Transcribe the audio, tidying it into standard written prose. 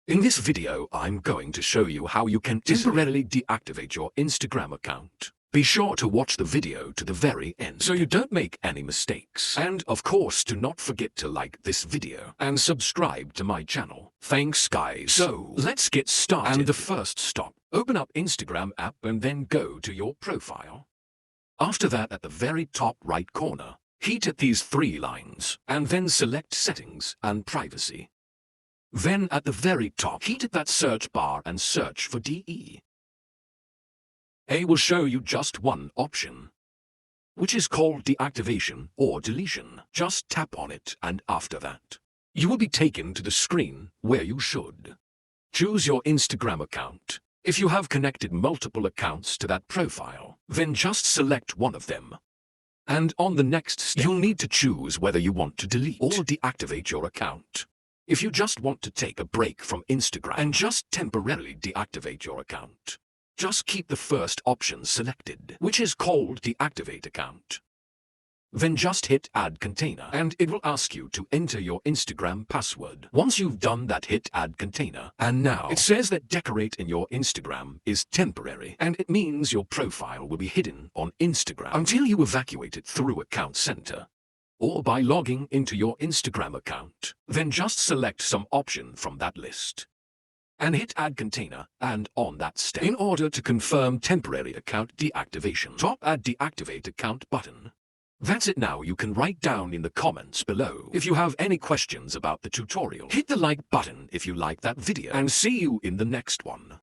In this video, I'm going to show you how you can temporarily deactivate your Instagram account. Be sure to watch the video to the very end so you don't make any mistakes. And of course, do not forget to like this video and subscribe to my channel. Thanks guys. So let's get started. And the first stop, open up Instagram app and then go to your profile. After that, at the very top right corner, hit at these three lines and then select settings and privacy. Then at the very top, hit at that search bar and search for DE. A will show you just one option, which is called deactivation or deletion. Just tap on it, and after that, you will be taken to the screen where you should choose your Instagram account. If you have connected multiple accounts to that profile, then just select one of them. And on the next step, you'll need to choose whether you want to delete or deactivate your account. If you just want to take a break from Instagram and just temporarily deactivate your account, just keep the first option selected, which is called Deactivate Account. Then just hit Add Container, and it will ask you to enter your Instagram password. Once you've done that, hit Add Container. And now it says that decorate in your Instagram is temporary, and it means your profile will be hidden on Instagram until you evacuate it through Account Center, or by logging into your Instagram account. Then just select some option from that list and hit Add Container, and on that step, in order to confirm temporary account deactivation, tap Add Deactivate Account button. That's it. Now you can write down in the comments below if you have any questions about the tutorial. Hit the like button if you like that video, and see you in the next one.